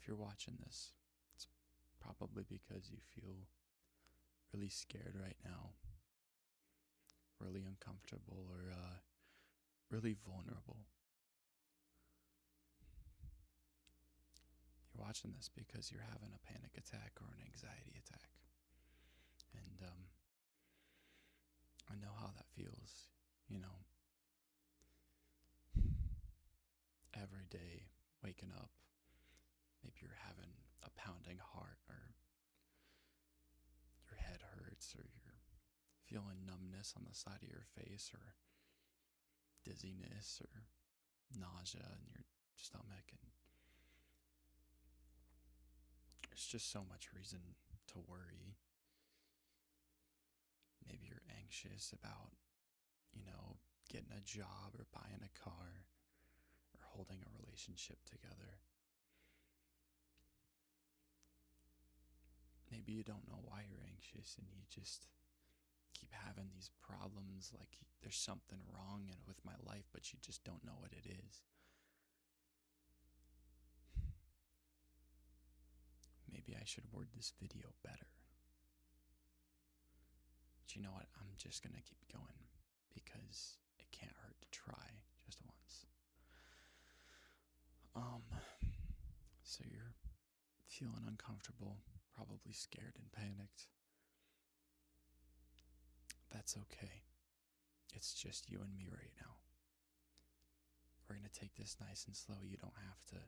if you're watching this, it's probably because you feel really scared right now, really uncomfortable, or really vulnerable. You're watching this because you're having a panic attack or an anxiety attack. And I know how that feels, you know, every day waking up. Maybe you're having a pounding heart, or your head hurts, or you're feeling numbness on the side of your face, or dizziness, or nausea in your stomach. And there's just so much reason to worry. Maybe you're anxious about, getting a job or buying a car or holding a relationship together. Maybe you don't know why you're anxious and you just keep having these problems, like there's something wrong with my life, but you just don't know what it is. Maybe I should word this video better. But you know what? I'm just going to keep going because it can't hurt to try just once. So you're feeling uncomfortable, probably scared and panicked. That's okay. It's just you and me right now. We're going to take this nice and slow. You don't have to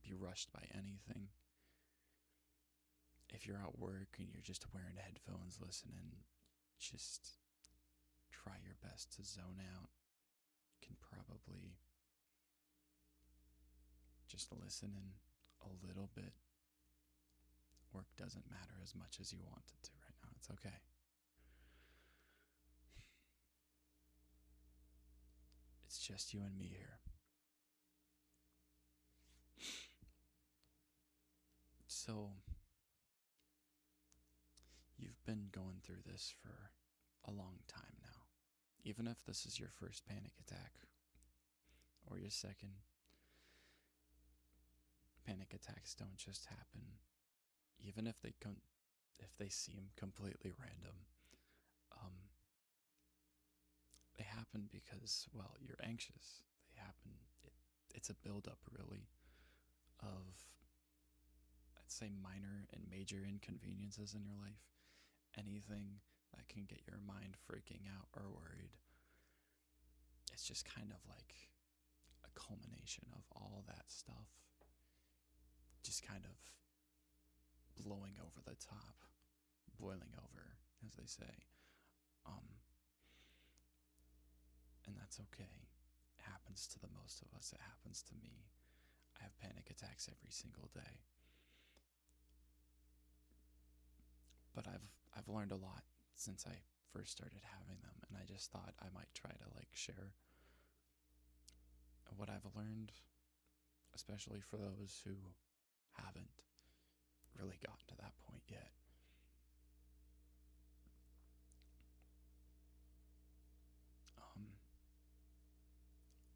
be rushed by anything. If you're at work and you're just wearing headphones listening, just try your best to zone out. You can probably just listen in a little bit. Work doesn't matter as much as you want it to right now. It's okay. It's just you and me here. So, you've been going through this for a long time now. Even if this is your first panic attack or your second, panic attacks don't just happen. Even if they seem completely random, they happen because, well, you're anxious. They happen. It's a buildup, really, of, I'd say, minor and major inconveniences in your life. Anything that can get your mind freaking out or worried. It's just kind of like a culmination of all that stuff, just kind of blowing over the top, boiling over, as they say. And that's okay. It happens to the most of us. It happens to me. I have panic attacks every single day. But I've learned a lot since I first started having them, and I just thought I might try to share what I've learned, especially for those who haven't really gotten to that point yet.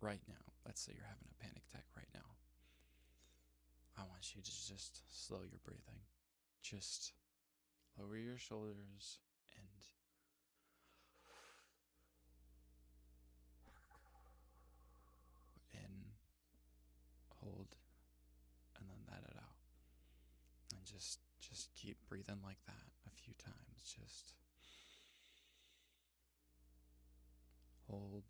Right now, let's say you're having a panic attack right now. I want you to just slow your breathing. Just lower your shoulders and in, hold, and then let it out. And just keep breathing like that a few times. Just hold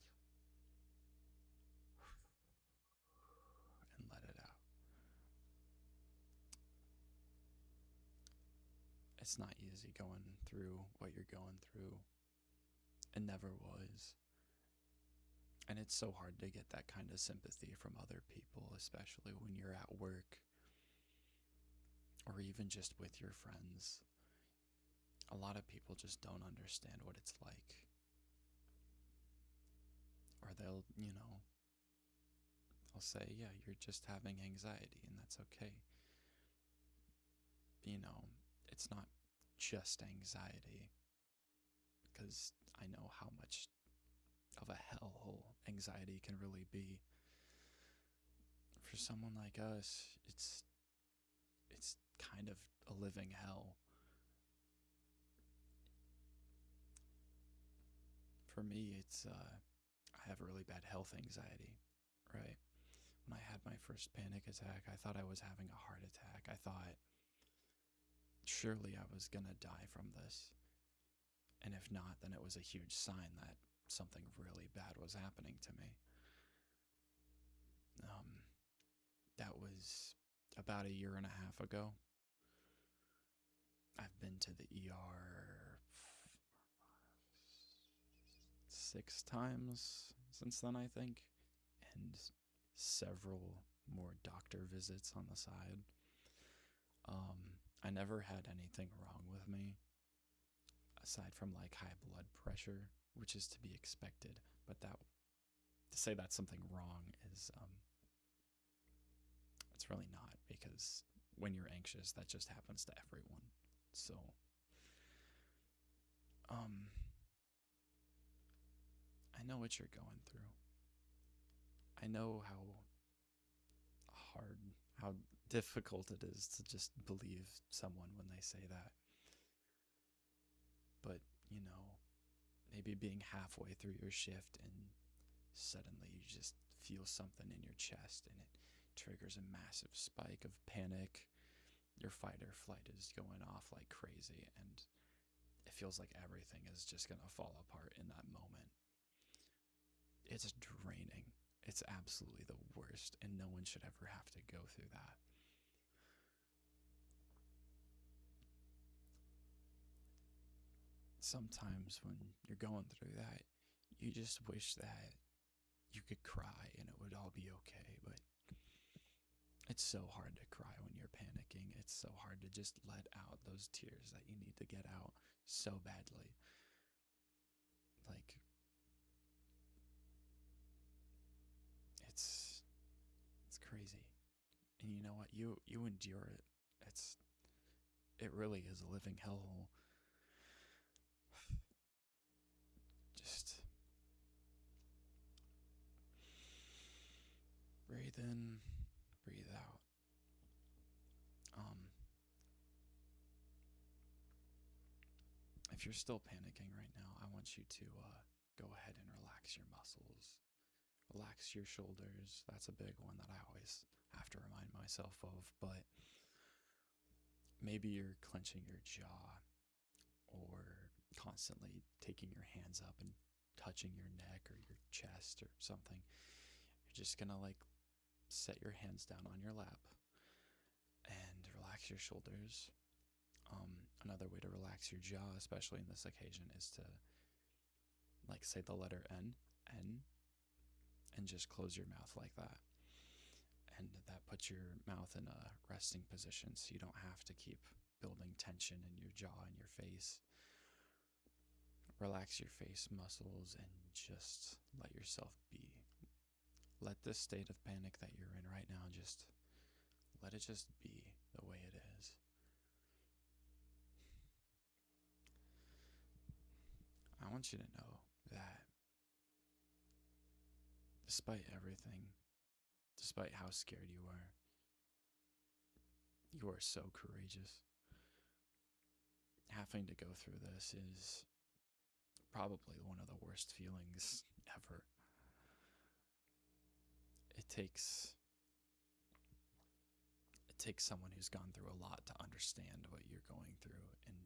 and let it out. It's not easy going through what you're going through. It never was. And it's so hard to get that kind of sympathy from other people, especially when you're at work or even just with your friends. A lot of people just don't understand what it's like. Or they'll say, yeah, you're just having anxiety and that's okay. It's not just anxiety, because I know how much of a hellhole anxiety can really be. For someone like us, it's kind of a living hell. For me, it's I have really bad health anxiety, right? When I had my first panic attack, I thought I was having a heart attack. I thought surely I was gonna die from this. And if not, then it was a huge sign that something really bad was happening to me. Um, that was about a year and a half ago. I've been to the ER 6 times since then, I think, and several more doctor visits on the side. I never had anything wrong with me aside from like high blood pressure, which is to be expected. But that to say that's something wrong is it's really not, because when you're anxious, that just happens to everyone. So, um, I know what you're going through. I know hard, how difficult it is to just believe someone when they say that. But, maybe being halfway through your shift and suddenly you just feel something in your chest and it triggers a massive spike of panic. Your fight or flight is going off like crazy, and it feels like everything is just going to fall apart in that moment. It's draining. It's absolutely the worst, and no one should ever have to go through that. Sometimes when you're going through that, you just wish that you could cry and it would all be okay, but it's so hard to cry when you're panicking. It's so hard to just let out those tears that you need to get out so badly. Like, it's it's crazy. And you know what? You endure it. It really is a living hellhole. Just breathe in, breathe out. Um, if you're still panicking right now, I want you to go ahead and relax your muscles. Relax your shoulders. That's a big one that I always have to remind myself of. But maybe you're clenching your jaw or constantly taking your hands up and touching your neck or your chest or something. You're just gonna like set your hands down on your lap and relax your shoulders. Another way to relax your jaw, especially in this occasion, is to like say the letter N, and just close your mouth like that. And that puts your mouth in a resting position so you don't have to keep building tension in your jaw and your face. Relax your face muscles and just let yourself be. Let this state of panic that you're in right now, just let it just be the way it is. I want you to know that despite everything, despite how scared you are so courageous. Having to go through this is probably one of the worst feelings ever. It takes someone who's gone through a lot to understand what you're going through, and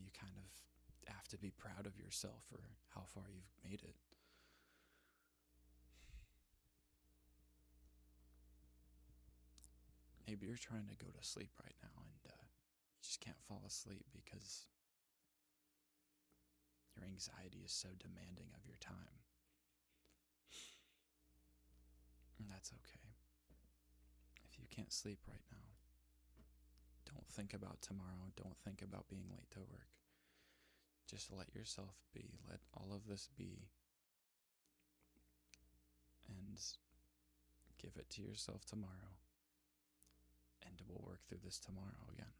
you kind of have to be proud of yourself for how far you've made it. Maybe you're trying to go to sleep right now and you just can't fall asleep because your anxiety is so demanding of your time. And that's okay. If you can't sleep right now, don't think about tomorrow. Don't think about being late to work. Just let yourself be. Let all of this be. And give it to yourself tomorrow. And we'll work through this tomorrow again.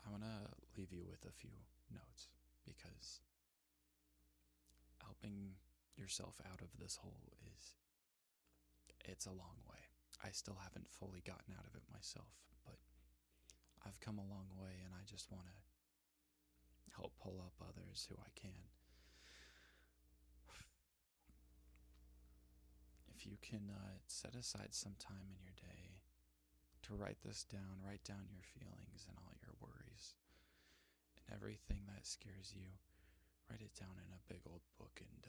I want to leave you with a few notes because helping yourself out of this hole is it's a long way. I still haven't fully gotten out of it myself, but I've come a long way, and I just want to help pull up others who I can. If you can set aside some time in your day to write this down, write down your feelings and all your worries and everything that scares you, write it down in a big old book and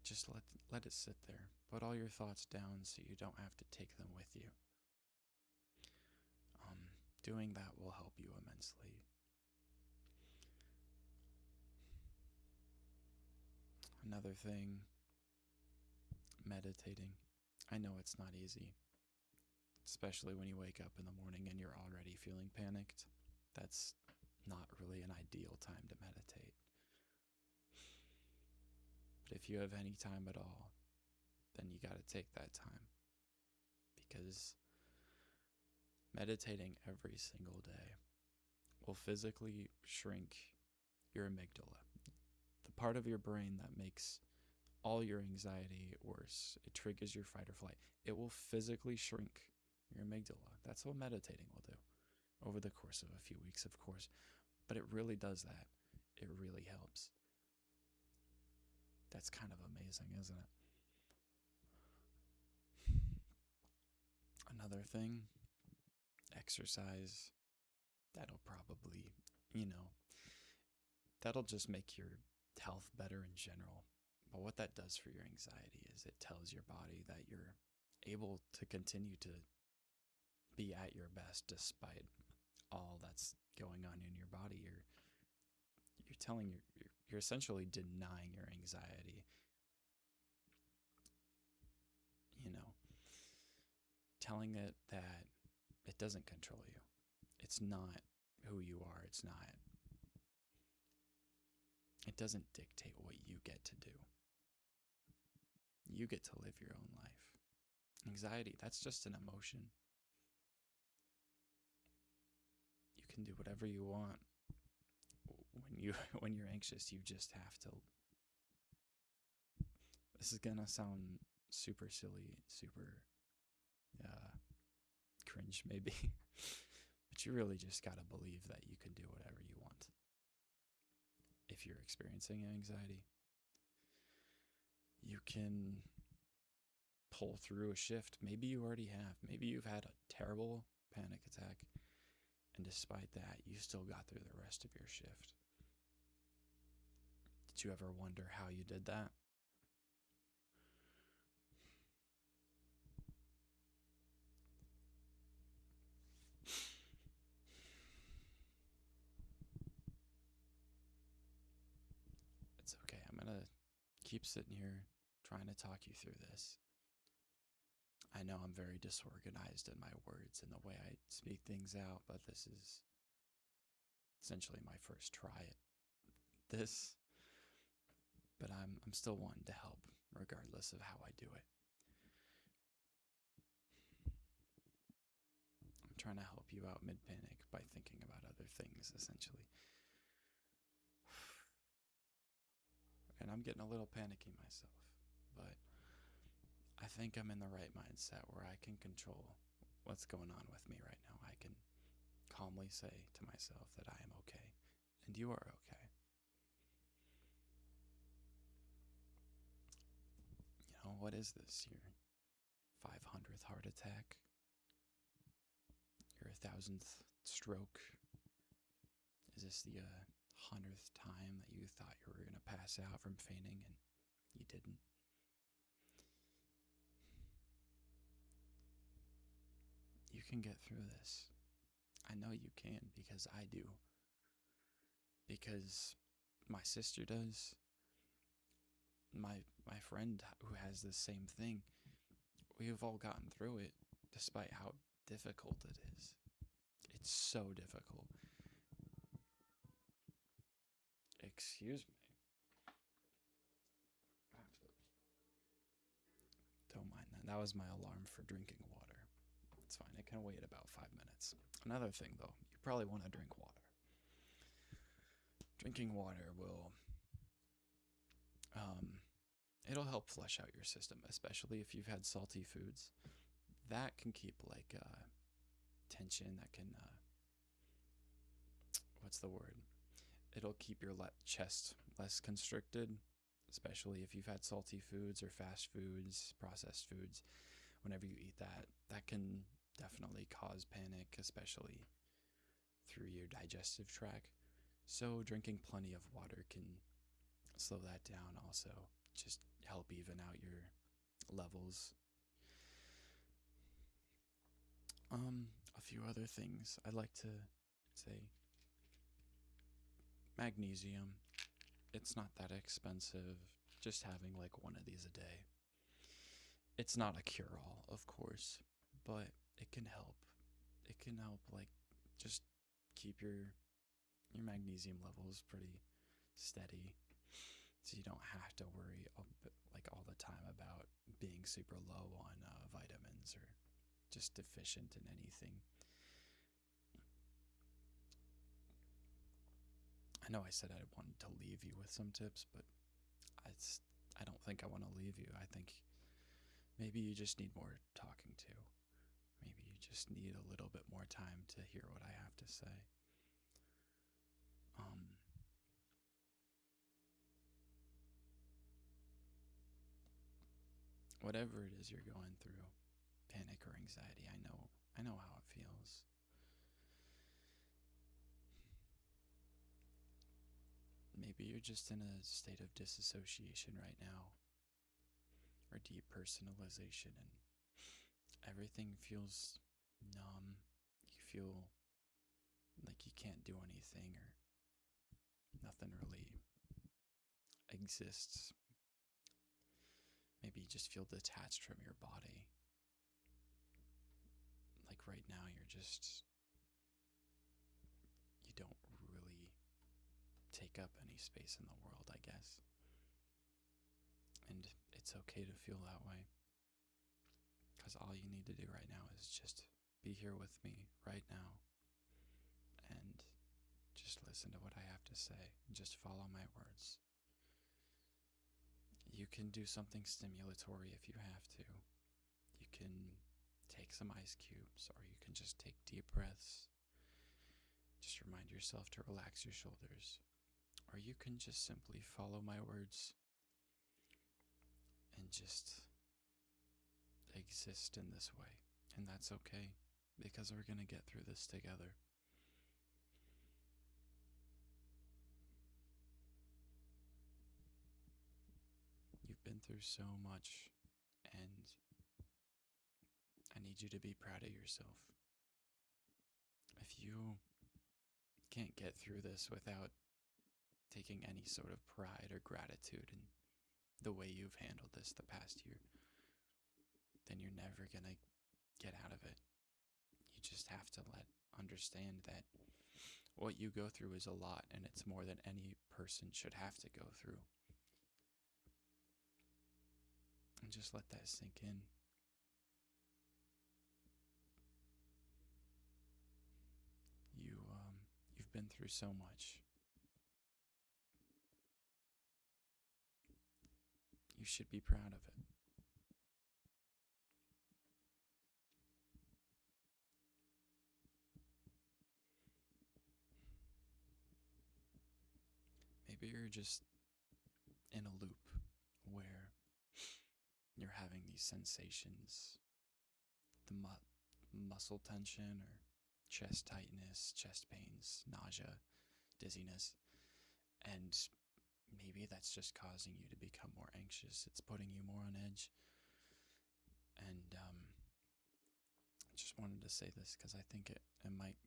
just let it sit there. Put all your thoughts down so you don't have to take them with you. Doing that will help you immensely. Another thing, meditating. I know it's not easy, especially when you wake up in the morning and you're already feeling panicked. That's not really an ideal time to meditate. But if you have any time at all, then you got to take that time, because meditating every single day will physically shrink your amygdala, the part of your brain that makes all your anxiety worse. It triggers your fight or flight. It will physically shrink your amygdala. That's what meditating will do over the course of a few weeks, of course. But it really does that. It really helps. That's kind of amazing, isn't it? Another thing, exercise. That'll probably, that'll just make your health better in general. But what that does for your anxiety is it tells your body that you're able to continue to be at your best despite all that's going on in your body. You're telling you're essentially denying your anxiety. Telling it that it doesn't control you. It's not who you are. It doesn't dictate what you get to do. You get to live your own life. Anxiety, that's just an emotion. You can do whatever you want. When you're anxious, you just have to. This is gonna sound super silly, super cringe maybe, but you really just gotta believe that you can do whatever you want. If you're experiencing anxiety, you can pull through a shift. Maybe you already have. Maybe you've had a terrible panic attack, and despite that, you still got through the rest of your shift. Did you ever wonder how you did that? It's okay. I'm going to keep sitting here trying to talk you through this. I know I'm very disorganized in my words and the way I speak things out, but this is essentially my first try at this. But I'm still wanting to help, regardless of how I do it. I'm trying to help you out mid-panic by thinking about other things, essentially. And I'm getting a little panicky myself, but I think I'm in the right mindset where I can control what's going on with me right now. I can calmly say to myself that I am okay, and you are okay. What is this? Your 500th heart attack? Your 1,000th stroke? Is this the 100th time that you thought you were going to pass out from fainting and you didn't? You can get through this. I know you can, because I do. Because my sister does. My friend who has the same thing. We have all gotten through it, despite how difficult it is. It's so difficult. Excuse me. Don't mind that. That was my alarm for drinking water. It's fine. It can wait about 5 minutes. Another thing, though, you probably want to drink water. Drinking water will Um, it'll help flush out your system, especially if you've had salty foods. That can keep like tension. That can what's the word? It'll keep your chest less constricted, especially if you've had salty foods or fast foods, processed foods. Whenever you eat that, that can definitely cause panic, especially through your digestive tract. So, drinking plenty of water can slow that down, also, just help even out your levels. A few other things I'd like to say: magnesium. It's not that expensive, just having like one of these a day. It's not a cure all, of course, but it can help. It can help like just keep your magnesium levels pretty steady, so you don't have to worry like all the time about being super low on vitamins or just deficient in anything. I know I said I wanted to leave you with some tips, but I, I don't think I want to leave you. I think maybe you just need more talking to. Maybe you just need a little bit more time to hear what I have to say. Um, Whatever it is you're going through, panic or anxiety, I know how it feels. Maybe you're just in a state of disassociation right now, or depersonalization, and everything feels numb. You feel like you can't do anything, or nothing really exists. Maybe you just feel detached from your body. Like right now, you don't really take up any space in the world, I guess. And it's okay to feel that way. Because all you need to do right now is just be here with me right now and just listen to what I have to say. Just follow my words. You can do something stimulatory if you have to. You can take some ice cubes, or you can just take deep breaths. Just remind yourself to relax your shoulders. Or you can just simply follow my words and just exist in this way. And that's okay, because we're going to get through this together. You've been through so much, and I need you to be proud of yourself. If you can't get through this without taking any sort of pride or gratitude in the way you've handled this the past year, then you're never going to get out of it. You just have to understand that what you go through is a lot, and it's more than any person should have to go through. And just let that sink in. You've been through so much. You should be proud of it. Maybe you're just in a loop where you're having these sensations, the muscle tension or chest tightness, chest pains, nausea, dizziness, and maybe that's just causing you to become more anxious. It's putting you more on edge. And I just wanted to say this because I think it might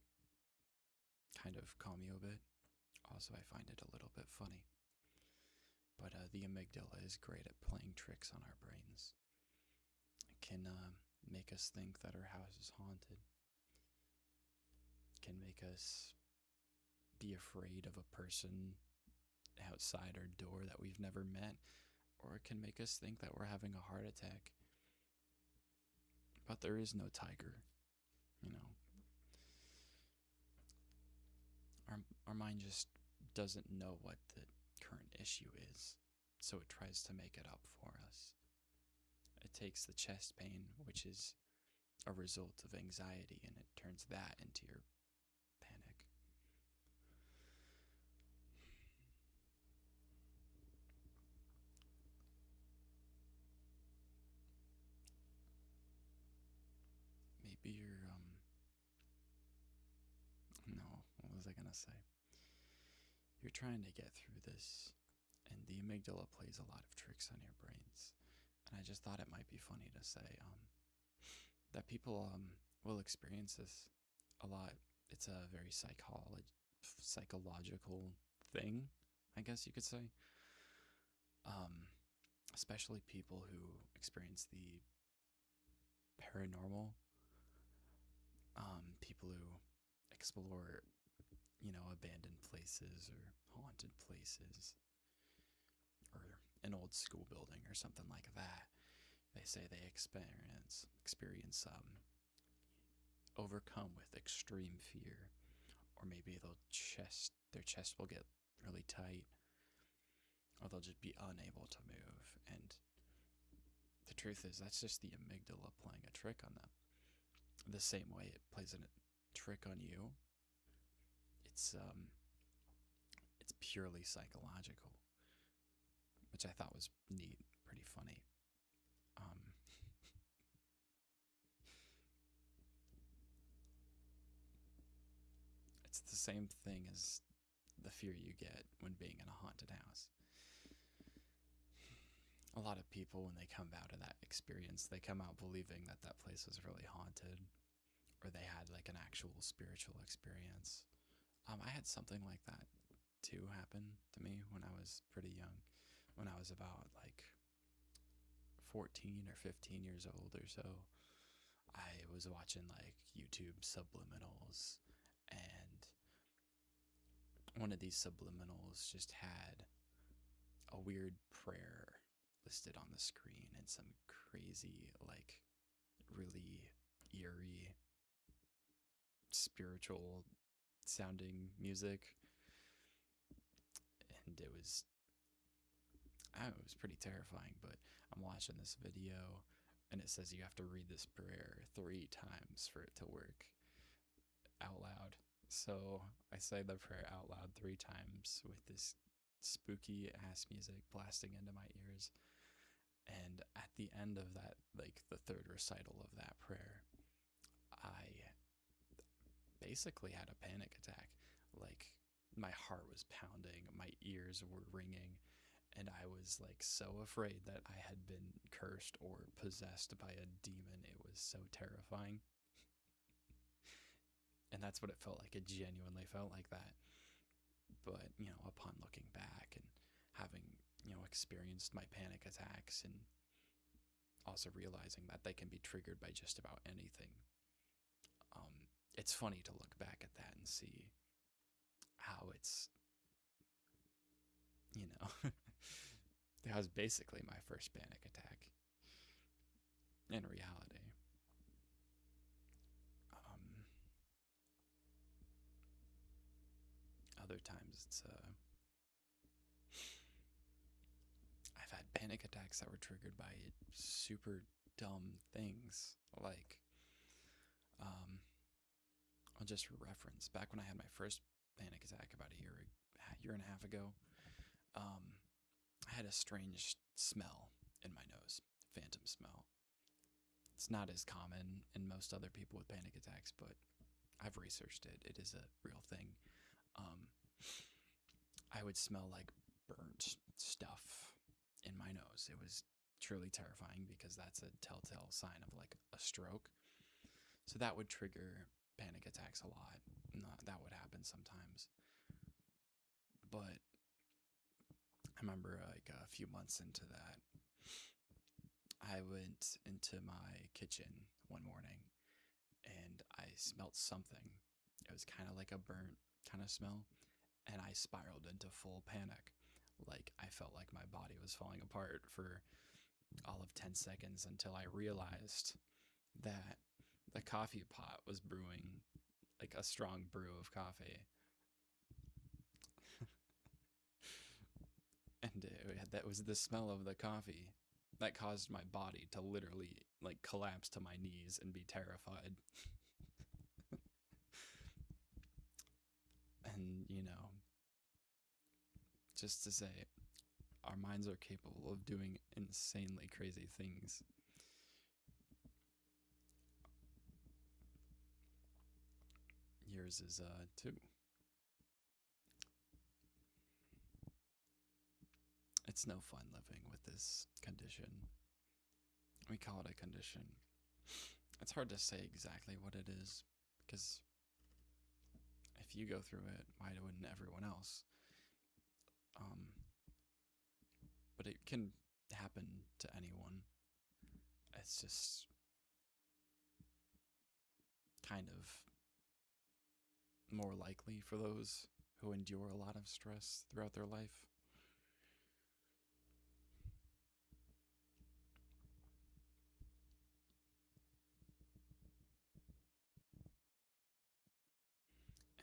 kind of calm you a bit. Also, I find it a little bit funny. But the amygdala is great at playing tricks on our brains. It can make us think that our house is haunted. It can make us be afraid of a person outside our door that we've never met. Or it can make us think that we're having a heart attack. But there is no tiger, you know. Our mind just doesn't know what the current issue is. so it tries to make it up for us. It takes the chest pain, which is a result of anxiety, and it turns that into your panic. Maybe you're, no, what was I gonna say? You're trying to get through this, and the amygdala plays a lot of tricks on your brains. And I just thought it might be funny to say that people will experience this a lot. It's a very psychological thing, I guess you could say. Um, Especially people who experience the paranormal, people who explore, abandoned places or haunted places or an old school building or something like that. They say they experience overcome with extreme fear, or maybe their chest will get really tight, or they'll just be unable to move. And the truth is, that's just the amygdala playing a trick on them. The same way it plays a trick on you, it's purely psychological, which I thought was neat, pretty funny. Um, it's the same thing as the fear you get when being in a haunted house. A lot of people, when they come out of that experience, they come out believing that that place was really haunted, or they had like an actual spiritual experience. I had something like that too happen to me when I was pretty young, when I was about like 14 or 15 years old or so. I was watching like YouTube subliminals, and one of these subliminals just had a weird prayer listed on the screen and some crazy, like, really eerie, spiritual sounding music. And it was pretty terrifying, but I'm watching this video and it says you have to read this prayer 3 times for it to work out loud. So I say the prayer out loud 3 times with this spooky ass music blasting into my ears. And at the end of that, like the third recital of that prayer, I basically had a panic attack. Like, my heart was pounding, my ears were ringing, and I was like so afraid that I had been cursed or possessed by a demon. It was so terrifying. And that's what it felt like. It genuinely felt like that. But, upon looking back and having, experienced my panic attacks, and also realizing that they can be triggered by just about anything, it's funny to look back at that and see how it's, that was basically my first panic attack in reality. Other times I've had panic attacks that were triggered by super dumb things. Like, I'll just reference back when I had my first panic attack about a year and a half ago. I had a strange smell in my nose, phantom smell. It's not as common in most other people with panic attacks, but I've researched it. It is a real thing. I would smell like burnt stuff in my nose. It was truly terrifying because that's a telltale sign of like a stroke. So that would trigger panic attacks a lot. That would happen sometimes. But I remember like a few months into that, I went into my kitchen one morning and I smelled something. It was kind of like a burnt kind of smell, and I spiraled into full panic. Like, I felt like my body was falling apart for all of 10 seconds until I realized that the coffee pot was brewing like a strong brew of coffee. And that was the smell of the coffee that caused my body to literally like collapse to my knees and be terrified. And, just to say, our minds are capable of doing insanely crazy things. Yours is, too. It's no fun living with this condition. We call it a condition. It's hard to say exactly what it is, because if you go through it, why wouldn't everyone else? Um, but it can happen to anyone. It's just kind of more likely for those who endure a lot of stress throughout their life.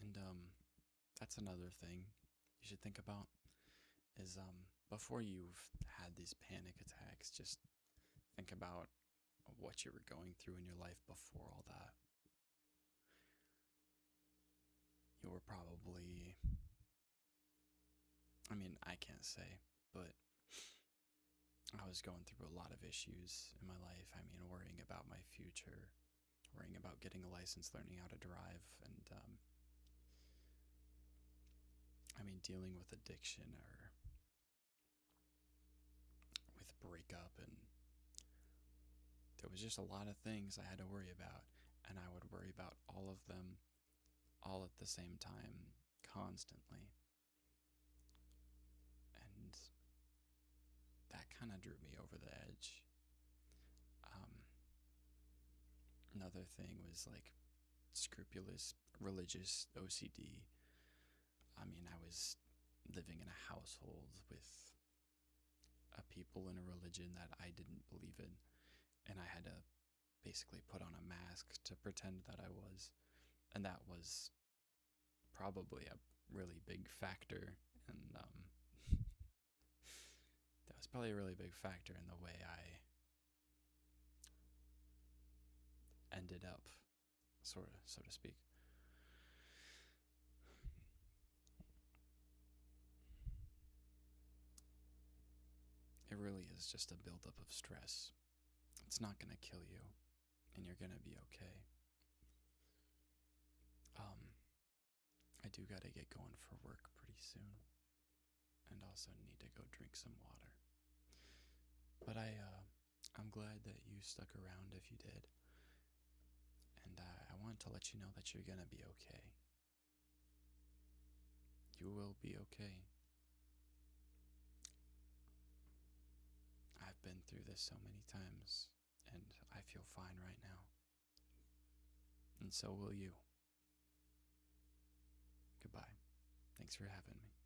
And that's another thing you should think about is before you've had these panic attacks, just think about what you were going through in your life before all that. You were probably, I mean, I can't say, but I was going through a lot of issues in my life. I mean, worrying about my future, worrying about getting a license, learning how to drive, and I mean, dealing with addiction or with breakup, and there was just a lot of things I had to worry about, and I would worry about all of them all at the same time, constantly. And that kind of drew me over the edge. Um, Another thing was like scrupulous religious OCD. I mean, I was living in a household with a people in a religion that I didn't believe in, and I had to basically put on a mask to pretend that I was. And that was probably a really big factor. And that was probably a really big factor in the way I ended up, sort of, so to speak. It really is just a buildup of stress. It's not going to kill you, and you're going to be okay. Um, I do got to get going for work pretty soon, and also need to go drink some water. But I'm glad that you stuck around if you did, and I wanted to let you know that you're going to be okay. You will be okay. I've been through this so many times, and I feel fine right now. And so will you. Goodbye. Thanks for having me.